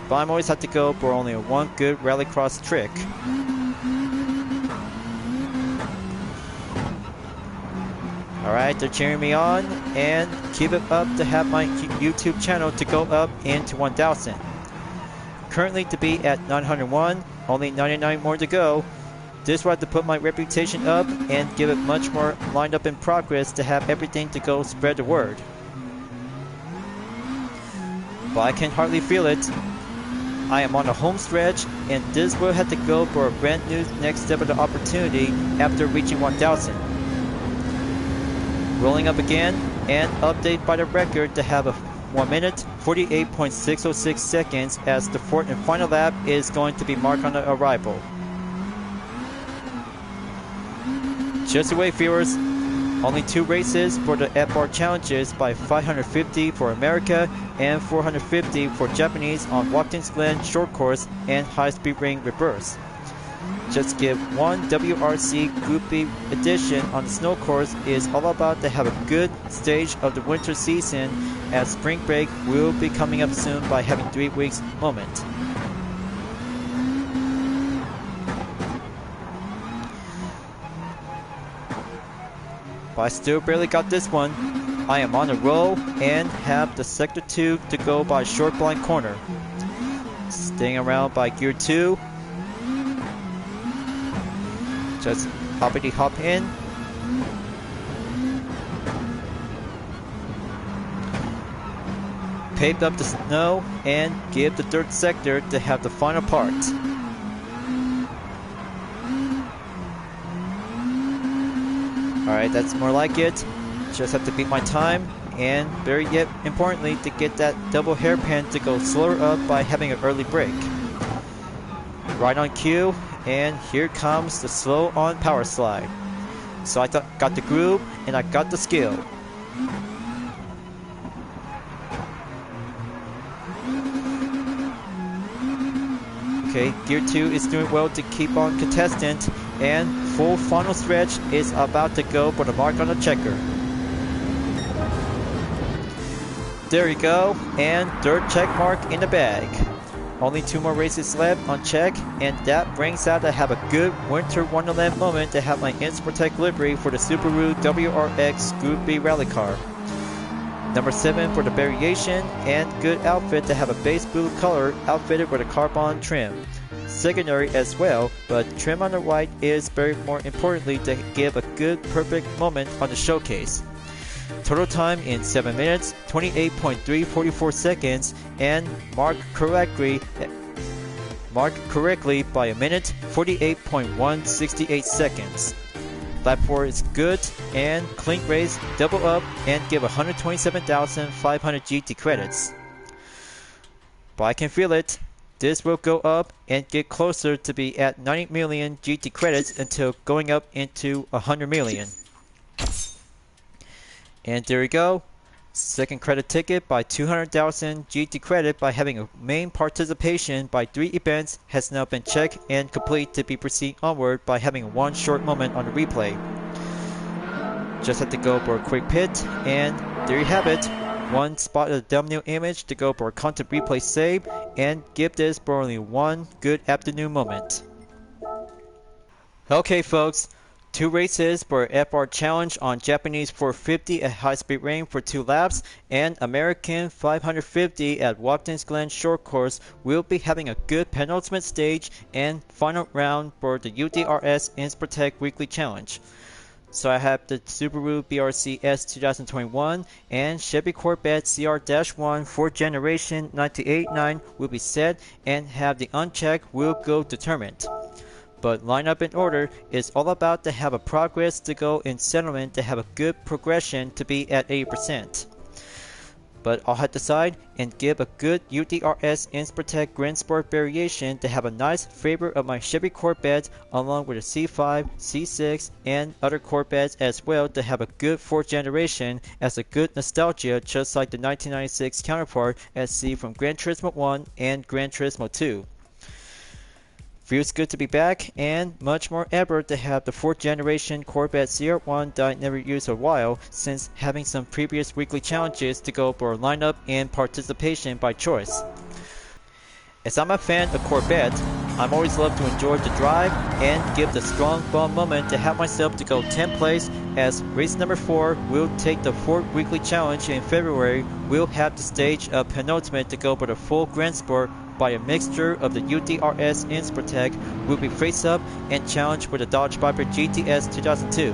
but I'm always have to go for only one good rallycross trick. Alright, they're cheering me on, and keep it up to have my YouTube channel to go up into 1000. Currently to be at 901, only 99 more to go. This will have to put my reputation up and give it much more lined up in progress to have everything to go spread the word. But I can hardly feel it. I am on a home stretch, and this will have to go for a brand new next step of the opportunity after reaching 1000. Rolling up again, and update by the record to have a 1 minute, 48.606 seconds as the 4th and final lap is going to be marked on the arrival. Just away, viewers. Only 2 races for the FR challenges by 550 for America and 450 for Japanese on Watkins Glen short course and high speed ring reverse. Just give 1 W.R.S. Group B edition on the snow course is all about to have a good stage of the winter season, as spring break will be coming up soon by having 3 weeks moment. But I still barely got this one. I am on a roll and have the sector 2 to go by short blind corner. Staying around by gear 2. Just hoppity hop in. Paved up the snow and give the 3rd sector to have the final part. Alright, that's more like it. Just have to beat my time, and very yet importantly to get that double hairpin to go slower up by having an early break. Right on cue, and here comes the slow on power slide. So I got the groove, and I got the skill. Okay, gear 2 is doing well to keep on contestant, and full final stretch is about to go for the mark on the checker. There you go, and 3rd check mark in the bag. Only 2 more races left on check, and that brings out to have a good winter wonderland moment to have my iNSport livery for the Subaru W.R.X Group B rally car. Number 7 for the variation, and good outfit to have a base blue color outfitted with a carbon trim. Secondary as well, but trim on the right is very more importantly to give a good perfect moment on the showcase. Total time in 7 minutes, 28.344 seconds, and marked correctly by a minute, 48.168 seconds. Lap 4 is good, and clean race, double up, and give 127,500 GT credits. But I can feel it. This will go up and get closer to be at 90 million GT credits until going up into 100 million. And there you go. Second credit ticket by 200,000 GT credit by having a main participation by 3 events has now been checked and complete to be proceed onward by having 1 short moment on the replay. Just have to go for a quick pit, and there you have it. 1 spot of the thumbnail image to go for a content replay save, and give this for only 1 good afternoon moment. Okay folks, 2 races for FR Challenge on Japanese 450 at high speed rain for 2 laps, and American 550 at Watkins Glen Short Course will be having a good penultimate stage and final round for the U.D.R.S. iNSport Weekly Challenge. So I have the Subaru BRZ S 2021 and Chevy Corvette CR-1 4th generation 1989 will be set, and have the unchecked will go determined. But lineup in order is all about to have a progress to go in settlement to have a good progression to be at 80%. But I'll have to decide and give a good U.D.R.S. iNSport Grand Sport variation to have a nice favor of my Chevy Corvette along with a C5, C6, and other Corvettes as well to have a good 4th generation as a good nostalgia, just like the 1996 counterpart as seen from Gran Turismo 1 and Gran Turismo 2. Feels good to be back, and much more ever to have the 4th generation Corvette CR1 that I never used a while, since having some previous weekly challenges to go for lineup and participation by choice. As I'm a fan of Corvette, I'm always love to enjoy the drive and give the strong fun moment to have myself to go 10th place, as race number 4 will take the 4th weekly challenge in February. We'll have the stage of penultimate to go for the full Grand Sport by a mixture of the U.D.R.S. iNSport will be face up and challenged with the Dodge Viper GTS 2002.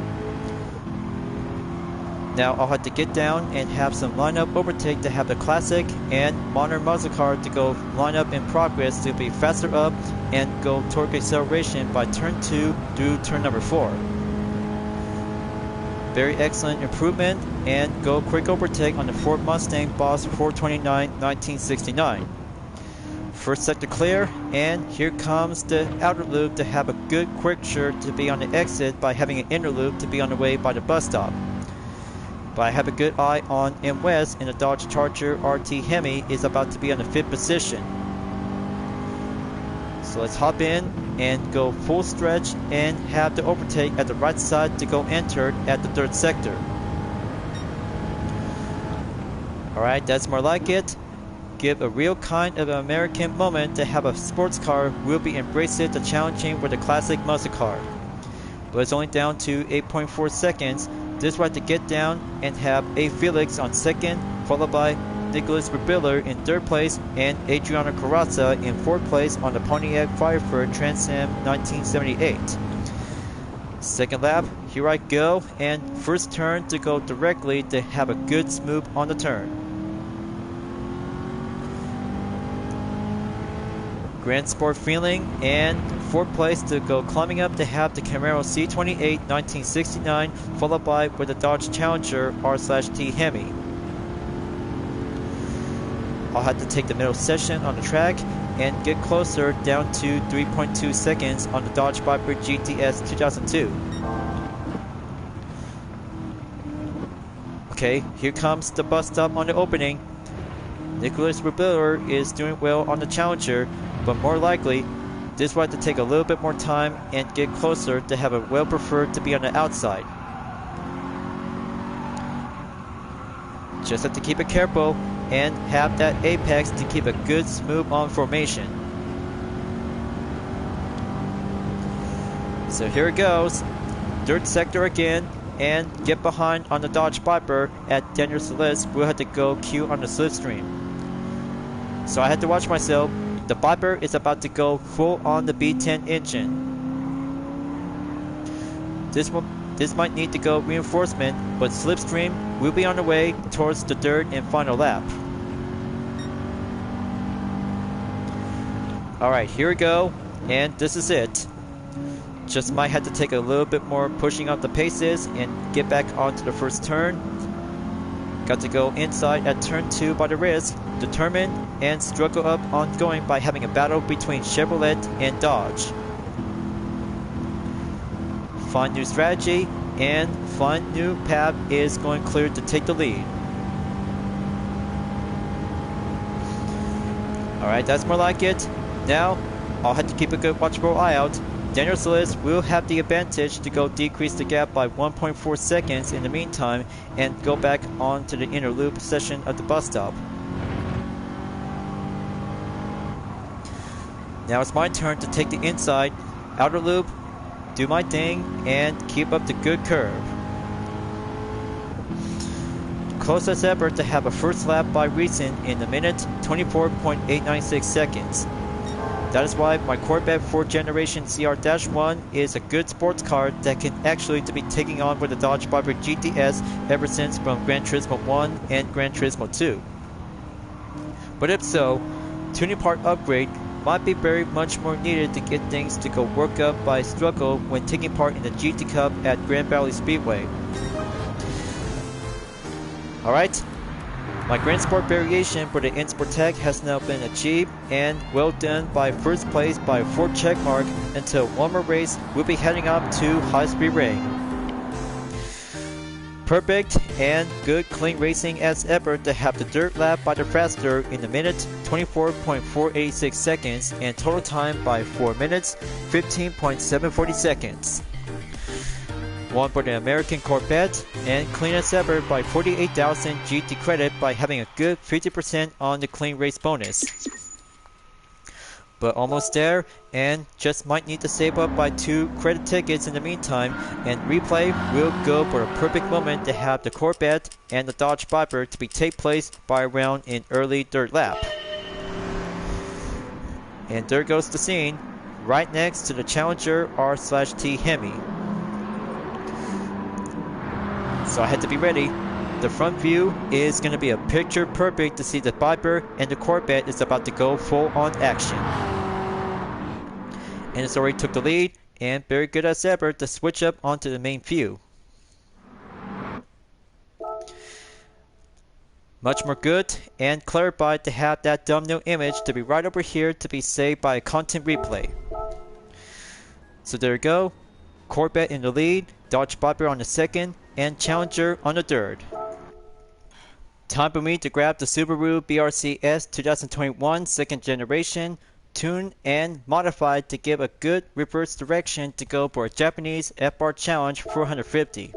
Now I'll have to get down and have some lineup overtake to have the classic and modern muscle car to go lineup in progress to be faster up and go torque acceleration by turn 2 through turn number 4. Very excellent improvement, and go quick overtake on the Ford Mustang Boss 429 1969. First sector clear, and here comes the outer loop to have a good quick shirt to be on the exit by having an inner loop to be on the way by the bus stop. But I have a good eye on M West, and the Dodge Charger RT Hemi is about to be on the 5th position. So let's hop in and go full stretch and have the overtake at the right side to go entered at the 3rd sector. Alright, that's more like it. Give a real kind of an American moment to have a sports car will be embraced the challenging with a classic muscle car. But it's only down to 8.4 seconds. This right to get down and have A. Felix on 2nd, followed by Nicholas Rebiller in 3rd place, and Adriano Carrazza in 4th place on the Pontiac Firebird Trans Am 1978. Second lap, here I go, and first turn to go directly to have a good smooth on the turn. Grand Sport feeling, and 4th place to go climbing up to have the Camaro C28 1969, followed by with the Dodge Challenger R/T Hemi. I'll have to take the middle section on the track and get closer down to 3.2 seconds on the Dodge Viper GTS 2002. Okay, here comes the bus stop on the opening. Nicholas Rebiller is doing well on the Challenger, but more likely, this will have to take a little bit more time and get closer to have a well preferred to be on the outside. Just have to keep it careful and have that apex to keep a good smooth on formation. So here it goes, 3rd sector again, and get behind on the Dodge Viper at Daniel Celeste. We'll have to go Q on the slipstream. So I had to watch myself. The Viper is about to go full on the B10 engine. This might need to go reinforcement, but slipstream will be on the way towards the 3rd and final lap. Alright, here we go, and this is it. Just might have to take a little bit more pushing up the paces and get back onto the first turn. Got to go inside at turn 2 by the wrist, determined and struggle up ongoing by having a battle between Chevrolet and Dodge. Find new strategy and find new path is going clear to take the lead. Alright, that's more like it. Now, I'll have to keep a good watchful eye out. Daniel Celeste will have the advantage to go decrease the gap by 1.4 seconds in the meantime and go back onto the inner loop section of the bus stop. Now it's my turn to take the inside outer loop do my thing, and keep up the good curve. Closest ever to have a first lap by recent in a minute 24.896 seconds. That is why my Corvette 4th generation CR-1 is a good sports car that can actually to be taking on with the Dodge Viper GTS ever since from Gran Turismo 1 and Gran Turismo 2. But if so, tuning part upgrade might be very much more needed to get things to go work up by struggle when taking part in the GT Cup at Grand Valley Speedway. Alright, my Grand Sport variation for the iNSport tag has now been achieved, and well done by first place by a 4 check mark. Until one more race, we'll be heading up to High Speed Ring. Perfect and good clean racing as ever to have the dirt lap by the faster in a minute 24.486 seconds and total time by 4 minutes 15.740 seconds. One for the American Corvette, and clean as ever by 48,000 GT credit by having a good 50% on the clean race bonus. But almost there, and just might need to save up by 2 credit tickets in the meantime, and replay will go for a perfect moment to have the Corvette and the Dodge Viper to be take place by a round in early third lap. And there goes the scene, right next to the Challenger R/T Hemi. So I had to be ready. The front view is going to be a picture perfect to see the Viper, and the Corvette is about to go full on action. And it's already took the lead, and very good as ever to switch up onto the main view. Much more good and clarified to have that thumbnail image to be right over here to be saved by a content replay. So there you go. Corvette in the lead, Dodge Viper on the second, and Challenger on the third. Time for me to grab the Subaru BRZ-S 2021 second generation, tuned and modified to give a good reverse direction to go for a Japanese FR Challenge 450.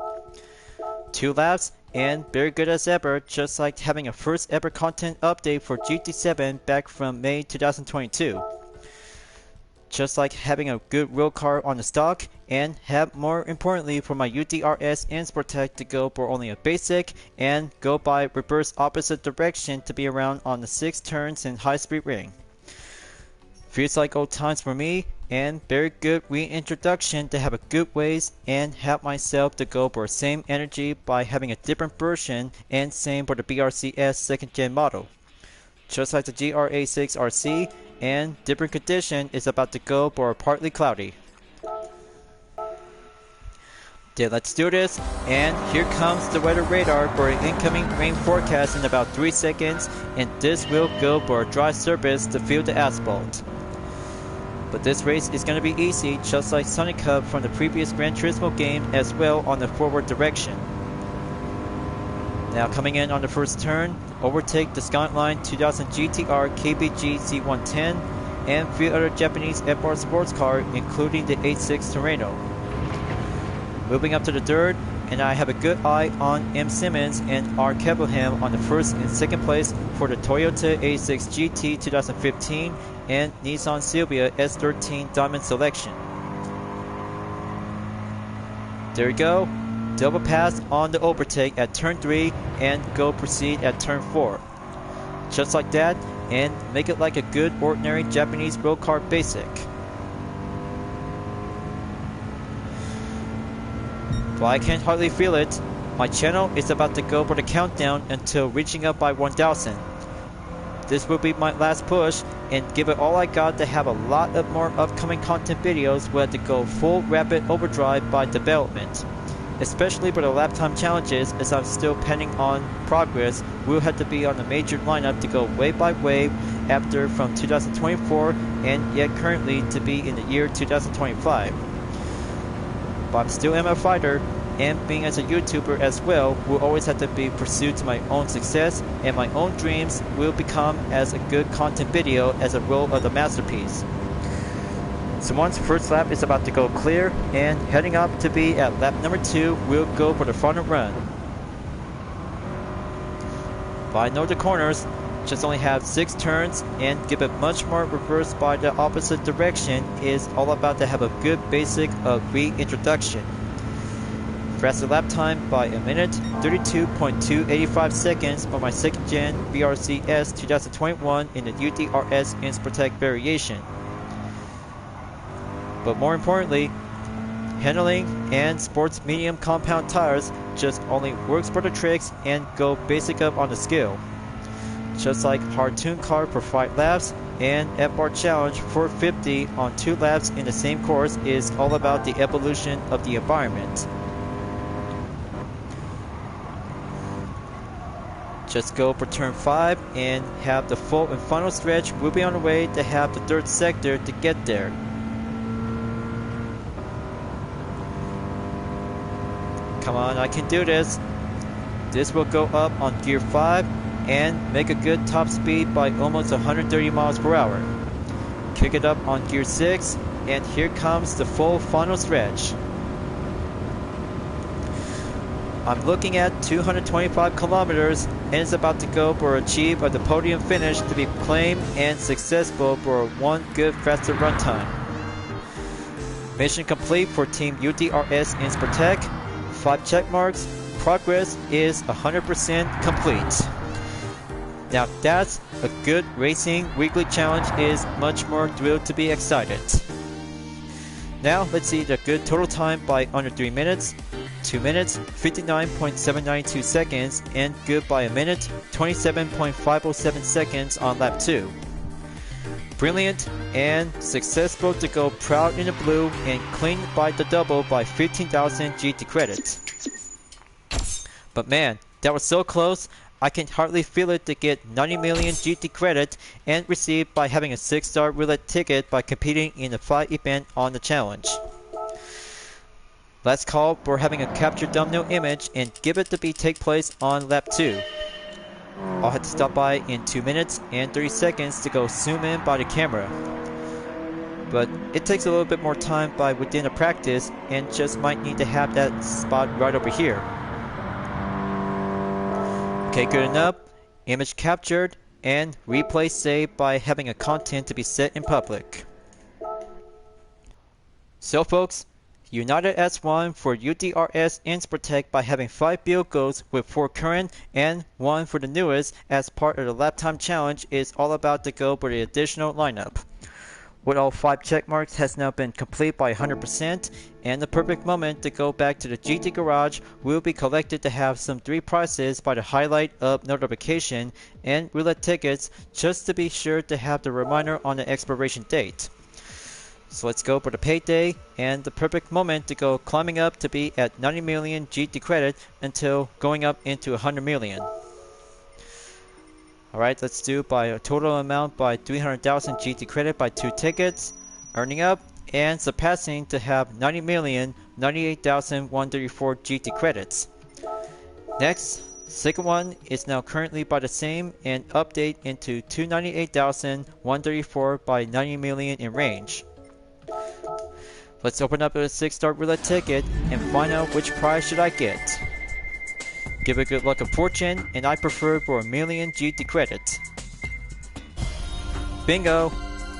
2 laps and very good as ever, just like having a first ever content update for GT7 back from May 2022. Just like having a good real car on the stock, and have more importantly for my U.D.R.S iNSport tech to go for only a basic and go by reverse opposite direction to be around on the 6 turns in high speed ring. Feels like old times for me, and very good reintroduction to have a good ways and have myself to go for same energy by having a different version, and same for the BRZ-S second gen model. Just like the GRA6 RC, and different condition is about to go for partly cloudy. Then let's do this, and here comes the weather radar for an incoming rain forecast in about 3 seconds, and this will go for a dry surface to feel the asphalt. But this race is going to be easy, just like Sonic Cup from the previous Gran Turismo game as well on the forward direction. Now coming in on the first turn, overtake the Skyline 2000 GTR KBG C110 and 3 other Japanese FR sports car including the 86 Terreno. Moving up to the third, and I have a good eye on M. Simmons and R. Kevelham on the first and second place for the Toyota A6 GT 2015 and Nissan Silvia S13 Diamond Selection. There you go. Double pass on the overtake at turn 3 and go proceed at turn 4. Just like that, and make it like a good ordinary Japanese road car basic. But I can't hardly feel it. My channel is about to go for the countdown until reaching up by 1000. This will be my last push and give it all I got to have a lot of more upcoming content videos where to go full rapid overdrive by development. Especially for the lap time challenges, as I'm still pending on progress, we'll have to be on a major lineup to go wave by wave after from 2024 and yet currently to be in the year 2025. But I'm still am a fighter, and being as a YouTuber as well, will always have to be pursued to my own success, and my own dreams will become as a good content video as a role of the masterpiece. So once first lap is about to go clear and heading up to be at lap number 2, we'll go for the final run. But I know the corners, just only have 6 turns and give it much more reverse by the opposite direction is all about to have a good basic of reintroduction. Faster lap time by a minute, 32.285 seconds for my 2nd gen VRCS 2021 in the U.D.R.S. iNSport variation. But more importantly, handling and sports medium compound tires just only works for the tricks and go basic up on the skill. Just like hard tuned car for 5 laps and F-bar challenge for 50 on 2 laps in the same course is all about the evolution of the environment. Just go for turn 5 and have the full and final stretch. We'll be on the way to have the 3rd sector to get there. Come on, I can do this. This will go up on gear 5 and make a good top speed by almost 130 miles per hour. Kick it up on gear 6 and here comes the full final stretch. I'm looking at 225 kilometers and is about to go for achieve the podium finish to be claimed and successful for one good faster run time. Mission complete for Team U.D.R.S. iNSport. 5 check marks. Progress is 100% complete. Now that's a good racing weekly challenge is much more thrilled to be excited. Now let's see the good total time by under 3 minutes. 2 minutes, 59.792 seconds, and good by a minute, 27.507 seconds on lap 2. Brilliant and successful to go proud in the blue and clean by the double by 15,000 GT credits. But man, that was so close. I can hardly feel it to get 90 million GT credit and received by having a 6-star roulette ticket by competing in the 5 event on the challenge. Let's call for having a capture thumbnail image and give it to take place on lap 2. I'll have to stop by in 2 minutes and 30 seconds to go zoom in by the camera. But it takes a little bit more time by within a practice and just might need to have that spot right over here. Okay, good enough. Image captured and replay saved by having a content to be set in public. So folks, United S1 for U.D.R.S. iNSport by having 5 vehicles with 4 current and 1 for the newest as part of the lap time challenge is all about to go for the additional lineup. With all 5 check marks has now been complete by 100% and the perfect moment to go back to the GT garage will be collected to have some 3 prizes by the highlight of notification and roulette tickets just to be sure to have the reminder on the expiration date. So let's go for the payday and the perfect moment to go climbing up to be at 90 million GT credit until going up into 100 million. Alright, let's do by a total amount by 300,000 GT credit by 2 tickets, earning up and surpassing to have 90,098,134 GT credits. Next, second one is now currently by the same and update into 298,134 by 90 million in range. Let's open up a 6-star roulette ticket and find out which prize should I get. Give it good luck of fortune and I prefer for 1 million GT credits. Bingo!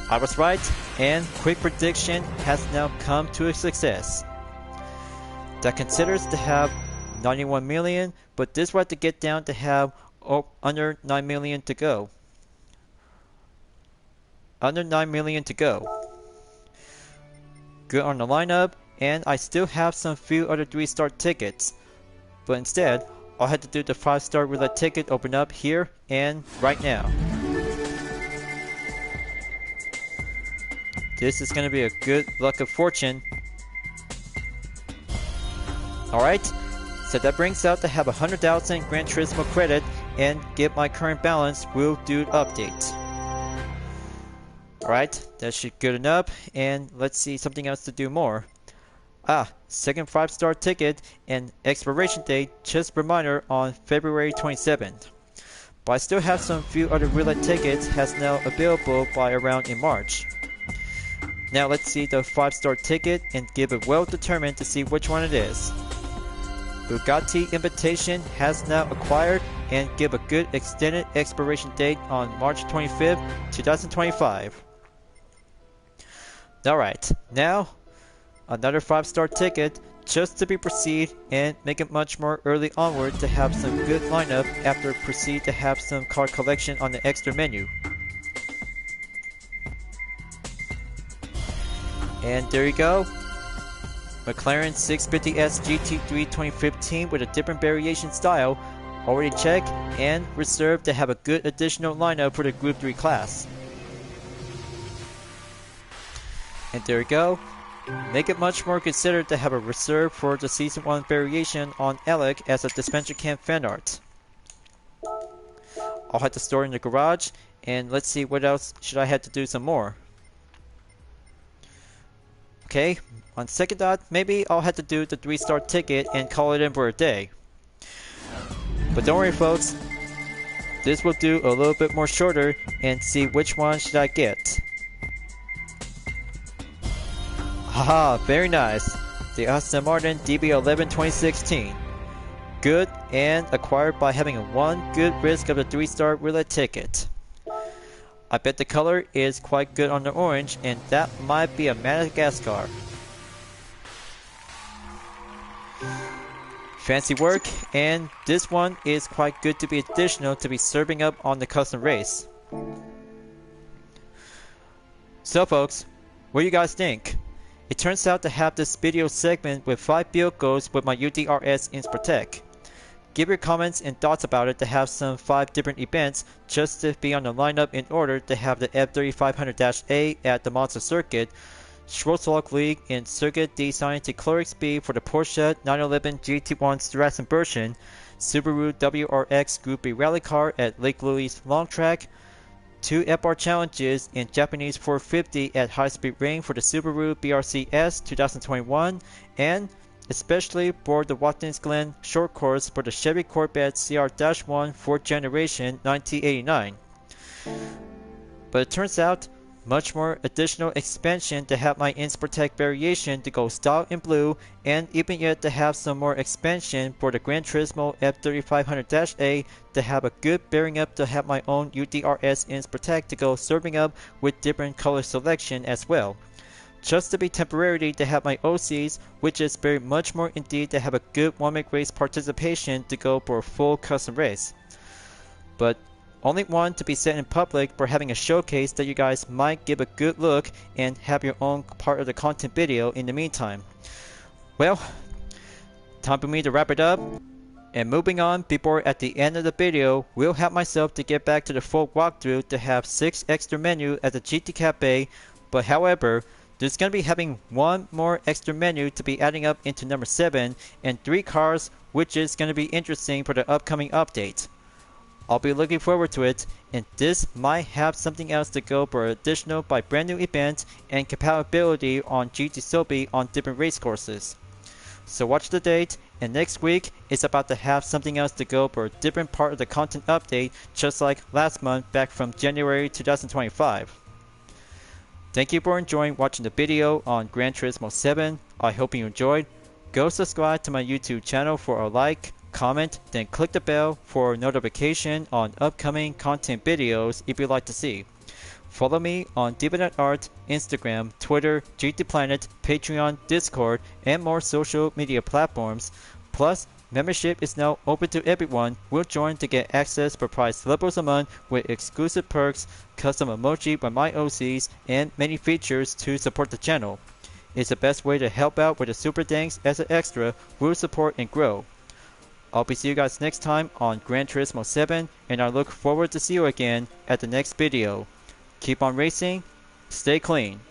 I was right and quick prediction has now come to a success. That considers to have 91 million, but this right to get down to have under 9 million to go. Under 9 million to go. Good on the lineup, and I still have some few other 3-star tickets. But instead, I'll have to do the 5-star roulette ticket open up here and right now. This is going to be a good luck of fortune. Alright, so that brings out to have 100,000 Gran Turismo credit and get my current balance will do update. Alright, that should be good enough, and let's see something else to do more. Second 5-star ticket and expiration date, just reminder on February 27th. But I still have some few other roulette tickets has now available by around in March. Now let's see the 5-star ticket and give it well determined to see which one it is. Bugatti Invitation has now acquired and give a good extended expiration date on March 25th, 2025. Alright, now another 5-star ticket just to be proceed and make it much more early onward to have some good lineup after proceed to have some car collection on the extra menu. And there you go. McLaren 650S GT3 2015 with a different variation style, already checked and reserved to have a good additional lineup for the Group 3 class. And there you go. Make it much more considered to have a reserve for the Season 1 variation on Alec as a dispenser cam fan art. I'll have to store in the garage, and let's see what else should I have to do some more. Okay, on second thought, maybe I'll have to do the 3-star ticket and call it in for a day. But don't worry folks, this will do a little bit more shorter and see which one should I get. Haha, very nice. The Aston Martin DB11 2016. Good and acquired by having one good risk of the 3-star roulette ticket. I bet the color is quite good on the orange, and that might be a Madagascar. Fancy work, and this one is quite good to be additional to be serving up on the custom race. So folks, what do you guys think? It turns out to have this video segment with 5 vehicles with my U.D.R.S. iNSport. Give your comments and thoughts about it to have some 5 different events just to be on the lineup in order to have the F3500-A at the Monza Circuit, Schwarzwald League in Circuit Design to Cleric Speed for the Porsche 911 GT1 Strassen version, Subaru WRX Group B Rally Car at Lake Louise Long Track, 2 FR challenges in Japanese 450 at High Speed Ring for the Subaru BRZ-S 2021, and especially for the Watkins Glen short course for the Chevy Corvette CR-1 4th generation 1989. But it turns out, much more additional expansion to have my iNSport variation to go style in blue, and even yet to have some more expansion for the Gran Turismo F3500-A to have a good bearing up to have my own U.D.R.S. iNSport to go serving up with different color selection as well. Just to be temporary to have my OCs, which is very much more indeed to have a good one-make race participation to go for a full custom race. But only one to be set in public for having a showcase that you guys might give a good look and have your own part of the content video in the meantime. Well, time for me to wrap it up. And moving on, before at the end of the video, we'll have myself to get back to the full walkthrough to have 6 extra menu at the GT Cafe, but however, there's going to be having 1 more extra menu to be adding up into number 7 and 3 cars, which is going to be interesting for the upcoming update. I'll be looking forward to it, and this might have something else to go for additional by brand new events and compatibility on GT Soapy on different race courses. So watch the date, and next week it's about to have something else to go for a different part of the content update, just like last month back from January 2025. Thank you for enjoying watching the video on Gran Turismo 7. I hope you enjoyed. Go subscribe to my YouTube channel for a like, comment, then click the bell for notification on upcoming content videos if you'd like to see. Follow me on DivaNetArt, Instagram, Twitter, GT Planet, Patreon, Discord, and more social media platforms. Plus, membership is now open to everyone. Will join to get access for price levels a month with exclusive perks, custom emoji by my OCs, and many features to support the channel. It's the best way to help out with the super thanks as an extra will support and grow. I'll be see you guys next time on Gran Turismo 7, and I look forward to see you again at the next video. Keep on racing, stay clean.